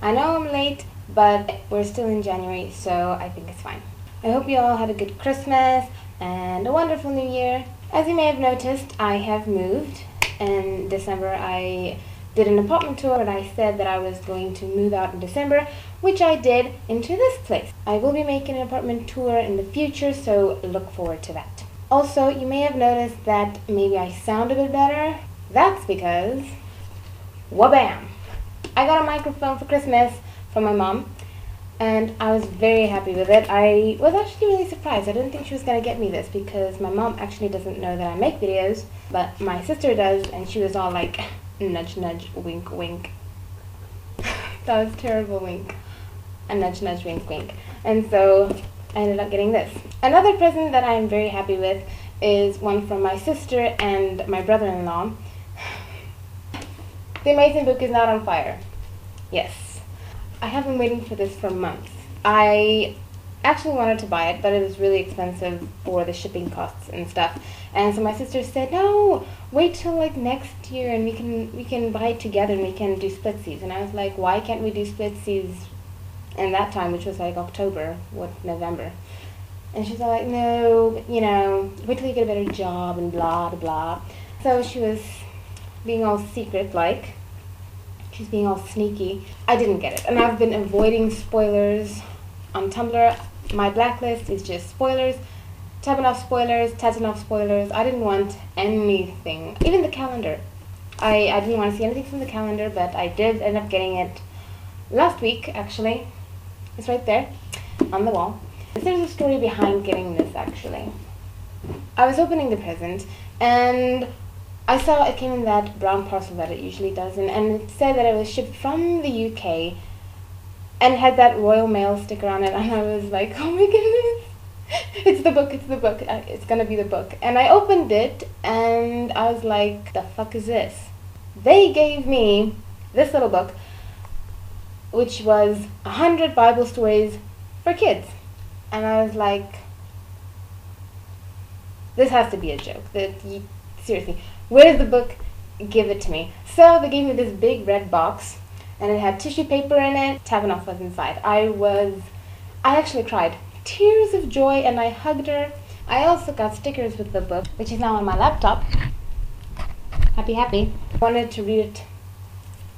I know I'm late, but we're still in January, so I think it's fine. I hope you all had a good Christmas and a wonderful New Year. As you may have noticed, I have moved. In December, I did an apartment tour and I said that I was going to move out in December, which I did, into this place. I will be making an apartment tour in the future, so look forward to that. Also, you may have noticed that maybe I sound a bit better. That's because, wabam! I got a microphone for Christmas from my mom, and I was very happy with it. I was actually really surprised. I didn't think she was going to get me this because my mom actually doesn't know that I make videos, but my sister does, and she was all like, nudge, nudge, wink, wink. That was terrible, wink. A nudge, nudge, wink, wink. And so I ended up getting this. Another present that I am very happy with is one from my sister and my brother-in-law. The Amazing Book is not on fire. Yes. I have been waiting for this for months. I actually wanted to buy it, but it was really expensive for the shipping costs and stuff. And so my sister said, no, wait till like next year and we can buy it together and we can do splitsies. And I was like, why can't we do splitsies in that time, which was like October, November? And she's like, no, wait till you get a better job and blah, blah, blah. So she was being all secret like. She's being all sneaky. I didn't get it. And I've been avoiding spoilers on Tumblr. My blacklist is just spoilers. Tapping off spoilers, tatting off spoilers. I didn't want anything. Even the calendar. I didn't want to see anything from the calendar, but I did end up getting it last week, actually. It's right there on the wall. There's a story behind getting this, actually. I was opening the present, and I saw it came in that brown parcel that it usually does, and it said that it was shipped from the UK, and had that Royal Mail sticker on it, and I was like, oh my goodness, it's the book, it's gonna be the book. And I opened it, and I was like, the fuck is this? They gave me this little book, which was 100 Bible stories for kids. And I was like, this has to be a joke. Seriously, where's the book? Give it to me. So they gave me this big red box, and it had tissue paper in it. Tapping off was inside. I actually cried. Tears of joy, and I hugged her. I also got stickers with the book, which is now on my laptop. Happy. I wanted to read it,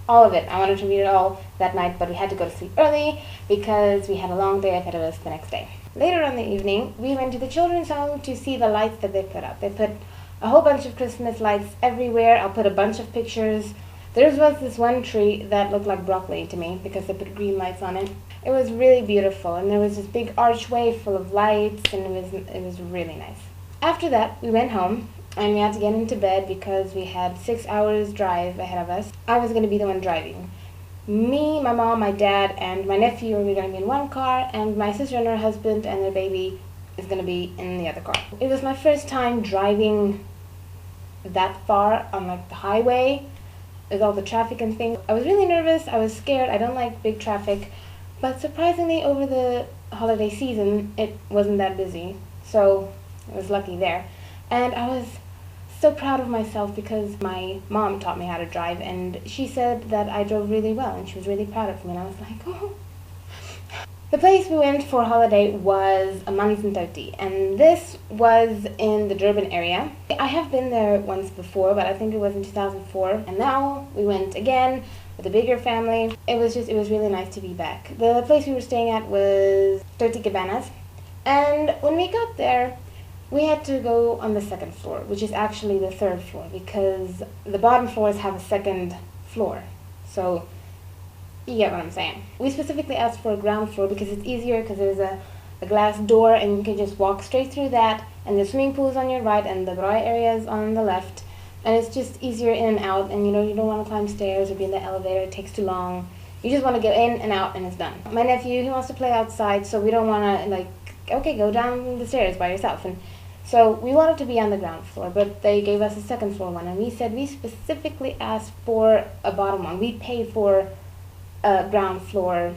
all of it. I wanted to read it all that night, but we had to go to sleep early because we had a long day ahead of us the next day. Later on the evening, we went to the children's home to see the lights that they put up. They put a whole bunch of Christmas lights everywhere. I'll put a bunch of pictures. There was this one tree that looked like broccoli to me because they put green lights on it. It was really beautiful, and there was this big archway full of lights, and it was really nice. After that, we went home, and we had to get into bed because we had 6 hours drive ahead of us. I was going to be the one driving. Me, my mom, my dad, and my nephew were going to be in one car, and my sister and her husband and their baby is going to be in the other car. It was my first time driving that far on like the highway with all the traffic and things. I was really nervous. I was scared. I don't like big traffic, but surprisingly over the holiday season it wasn't that busy, so I was lucky there. And I was so proud of myself because my mom taught me how to drive, and she said that I drove really well, and she was really proud of me, and I was like, oh. The place we went for holiday was Amanzimtoti, and this was in the Durban area. I have been there once before, but I think it was in 2004, and now we went again with a bigger family. It was really nice to be back. The place we were staying at was Toti Cabanas, and when we got there, we had to go on the second floor, which is actually the third floor, because the bottom floors have a second floor. So you get what I'm saying. We specifically asked for a ground floor because it's easier, because there's a glass door and you can just walk straight through that, and the swimming pool is on your right and the braai area is on the left, and it's just easier in and out, and you don't want to climb stairs or be in the elevator. It takes too long. You just want to get in and out and it's done. My nephew, he wants to play outside, so we don't want to like, okay, go down the stairs by yourself. And so we wanted to be on the ground floor, but they gave us a second floor one, and we said we specifically asked for a bottom one. We paid for a ground floor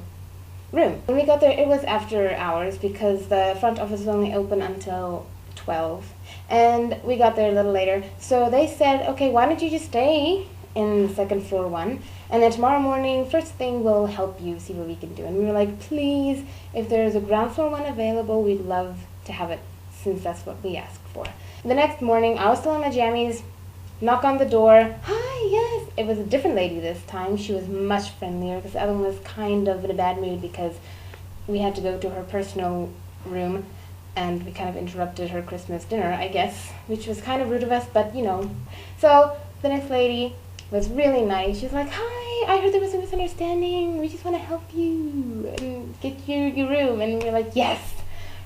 room. When we got there, it was after hours because the front office was only open until 12, and we got there a little later. So they said, okay, why don't you just stay in the second floor one, And then tomorrow morning, first thing, we'll help you see what we can do. And we were like, please, if there's a ground floor one available, we'd love to have it, since that's what we asked for. The next morning, I was still in my jammies, knock on the door. Hi, yes. It was a different lady this time. She was much friendlier, because the other one was kind of in a bad mood because we had to go to her personal room and we kind of interrupted her Christmas dinner, I guess, which was kind of rude of us, but you know. So the next lady was really nice. She was like, hi, I heard there was a misunderstanding. We just want to help you and get you your room. And we were like, yes,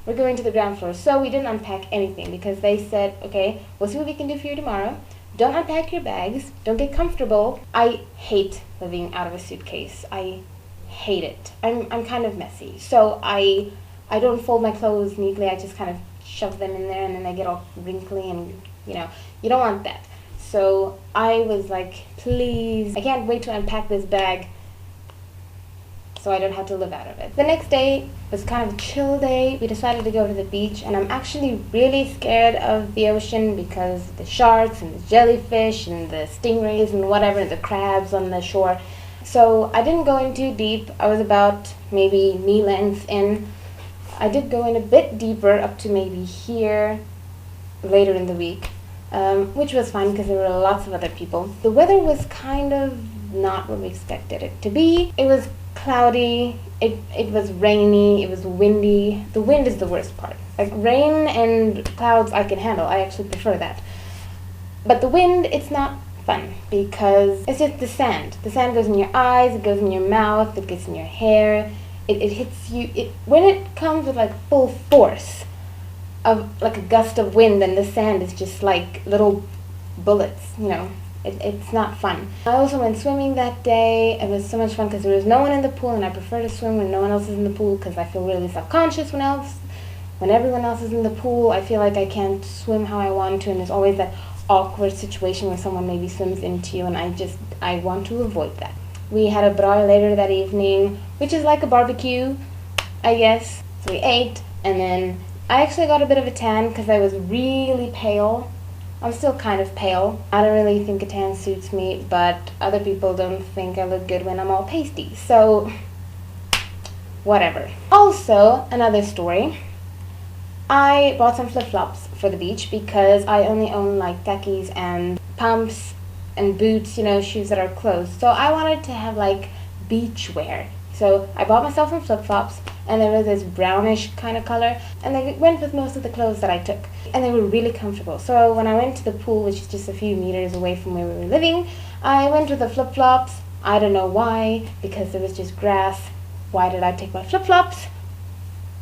we're going to the ground floor. So we didn't unpack anything because they said, okay, we'll see what we can do for you tomorrow. Don't unpack your bags. Don't get comfortable. I hate living out of a suitcase. I hate it. I'm kind of messy. So I don't fold my clothes neatly. I just kind of shove them in there and then they get all wrinkly and, you know, you don't want that. So I was like, please, I can't wait to unpack this bag so I don't have to live out of it. The next day was kind of a chill day. We decided to go to the beach, and I'm actually really scared of the ocean because the sharks and the jellyfish and the stingrays and whatever, the crabs on the shore. So I didn't go in too deep. I was about maybe knee length in. I did go in a bit deeper, up to maybe here later in the week, which was fine because there were lots of other people. The weather was kind of not what we expected it to be. It was cloudy, it was rainy, it was windy. The wind is the worst part. Like rain and clouds I can handle. I actually prefer that. But the wind, it's not fun because it's just the sand. The sand goes in your eyes, it goes in your mouth, it gets in your hair. It hits you. When it comes with like full force of like a gust of wind, and the sand is just like little bullets, you know. It's not fun. I also went swimming that day. It was so much fun because there was no one in the pool, and I prefer to swim when no one else is in the pool because I feel really self-conscious when everyone else is in the pool. I feel like I can't swim how I want to, and there's always that awkward situation where someone maybe swims into you, and I want to avoid that. We had a braai later that evening, which is like a barbecue, I guess. So we ate, and then I actually got a bit of a tan because I was really pale. I'm still kind of pale. I don't really think a tan suits me, but other people don't think I look good when I'm all pasty. So, whatever. Also, another story. I bought some flip-flops for the beach because I only own like khakis and pumps and boots, you know, shoes that are closed. So I wanted to have like beach wear. So I bought myself some flip-flops, and they were this brownish kind of color, and they went with most of the clothes that I took, and they were really comfortable. So when I went to the pool, which is just a few meters away from where we were living, I went with the flip-flops. I don't know why, because there was just grass. Why did I take my flip-flops?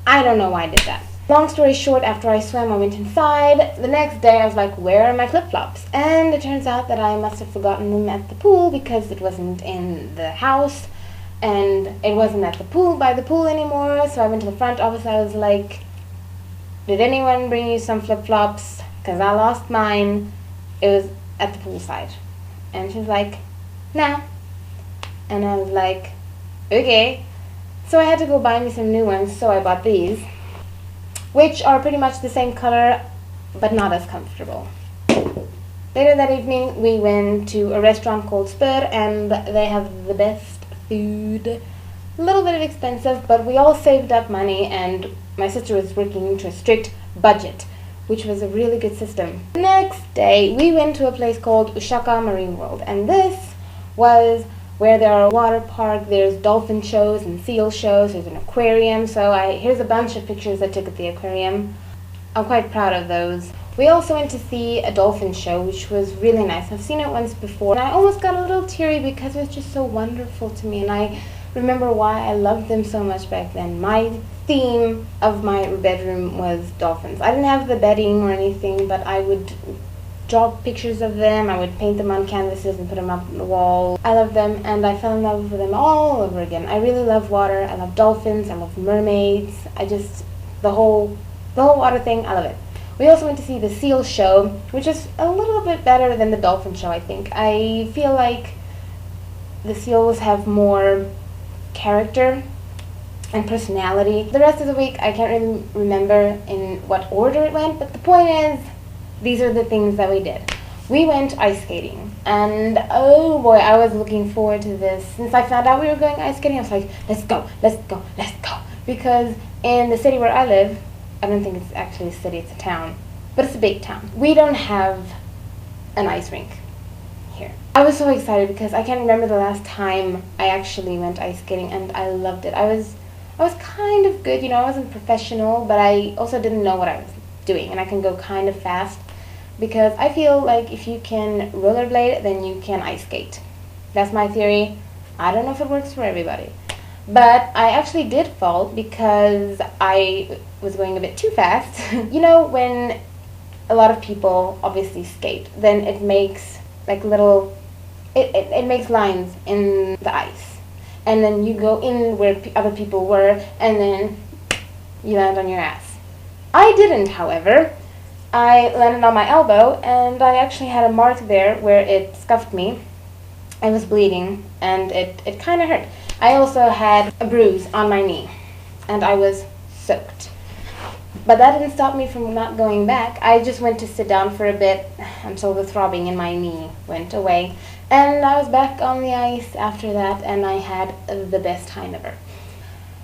I don't know why I did that. Long story short, after I swam, I went inside. The next day, I was like, where are my flip-flops? And it turns out that I must have forgotten them at the pool because it wasn't in the house. And it wasn't at the pool, by the pool anymore, so I went to the front office. I was like, did anyone bring you some flip-flops? Because I lost mine. It was at the poolside. And she was like, nah. And I was like, okay. So I had to go buy me some new ones, so I bought these, which are pretty much the same color, but not as comfortable. Later that evening, we went to a restaurant called Spur, and they have the best food. A little bit expensive, but we all saved up money, and my sister was working to a strict budget, which was a really good system. Next day, we went to a place called Ushaka Marine World, and this was where there are a water park, there's dolphin shows and seal shows, there's an aquarium. So here's a bunch of pictures I took at the aquarium. I'm quite proud of those. We also went to see a dolphin show, which was really nice. I've seen it once before, and I almost got a little teary because it was just so wonderful to me, and I remember why I loved them so much back then. My theme of my bedroom was dolphins. I didn't have the bedding or anything, but I would draw pictures of them. I would paint them on canvases and put them up on the wall. I loved them, and I fell in love with them all over again. I really love water. I love dolphins. I love mermaids. The whole water thing, I love it. We also went to see the seal show, which is a little bit better than the dolphin show, I think. I feel like the seals have more character and personality. The rest of the week, I can't really remember in what order it went, but the point is, these are the things that we did. We went ice skating, and oh boy, I was looking forward to this. Since I found out we were going ice skating, I was like, let's go, let's go, let's go. Because in the city where I live, I don't think it's actually a city, it's a town, but it's a big town. We don't have an ice rink here. I was so excited because I can't remember the last time I actually went ice skating, and I loved it. I was kind of good, I wasn't professional, but I also didn't know what I was doing, and I can go kind of fast. Because I feel like if you can rollerblade, then you can ice skate. That's my theory. I don't know if it works for everybody. But I actually did fall because I was going a bit too fast. When a lot of people obviously skate, then it makes like little, it makes lines in the ice. And then you go in where other people were, and then you land on your ass. I didn't, however. I landed on my elbow, and I actually had a mark there where it scuffed me. I was bleeding, and it kind of hurt. I also had a bruise on my knee, and I was soaked. But that didn't stop me from not going back. I just went to sit down for a bit until the throbbing in my knee went away, and I was back on the ice after that, and I had the best time ever.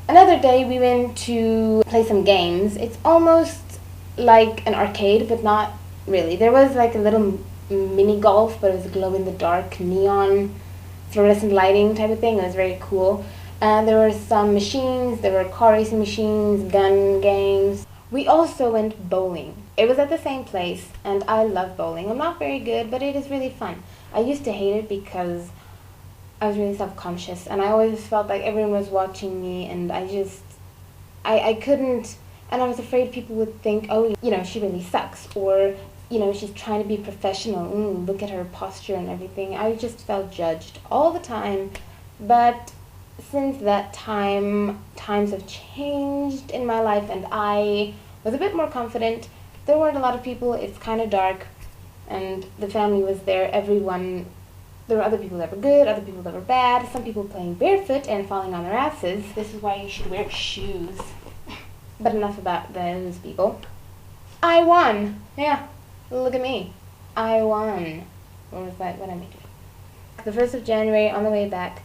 Another day we went to play some games. It's almost like an arcade, but not really. There was like a little mini golf, but it was glow-in-the-dark neon fluorescent lighting type of thing. It was very cool. And there were some machines. There were car racing machines, gun games. We also went bowling. It was at the same place, and I love bowling. I'm not very good, but it is really fun. I used to hate it because I was really self-conscious, and I always felt like everyone was watching me, and I couldn't. And I was afraid people would think, oh, she really sucks, or, she's trying to be professional. Look at her posture and everything. I just felt judged all the time. But since that time, times have changed in my life, and I was a bit more confident. There weren't a lot of people. It's kind of dark, and the family was there. There were other people that were good, other people that were bad, some people playing barefoot and falling on their asses. This is why you should wear shoes. But enough about those people. I won! Yeah, look at me. I won. What was that? What did I make it? The 1st of January, on the way back,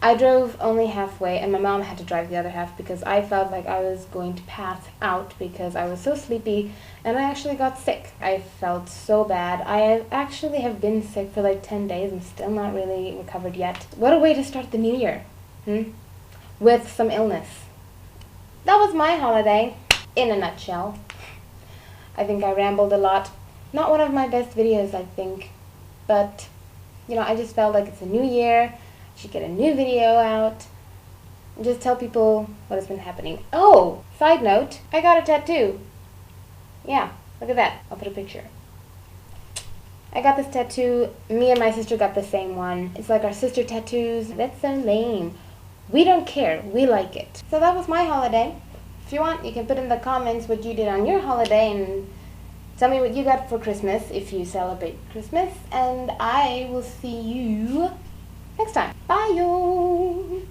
I drove only halfway, and my mom had to drive the other half because I felt like I was going to pass out because I was so sleepy, and I actually got sick. I felt so bad. I actually have been sick for like 10 days. I'm still not really recovered yet. What a way to start the new year, with some illness. That was my holiday, in a nutshell. I think I rambled a lot. Not one of my best videos, I think. But, I just felt like it's a new year. I should get a new video out. And just tell people what has been happening. Oh, side note, I got a tattoo. Yeah, look at that. I'll put a picture. I got this tattoo. Me and my sister got the same one. It's like our sister tattoos. That's so lame. We don't care. We like it. So that was my holiday. If you want, you can put in the comments what you did on your holiday and tell me what you got for Christmas if you celebrate Christmas. And I will see you next time. Bye, yo!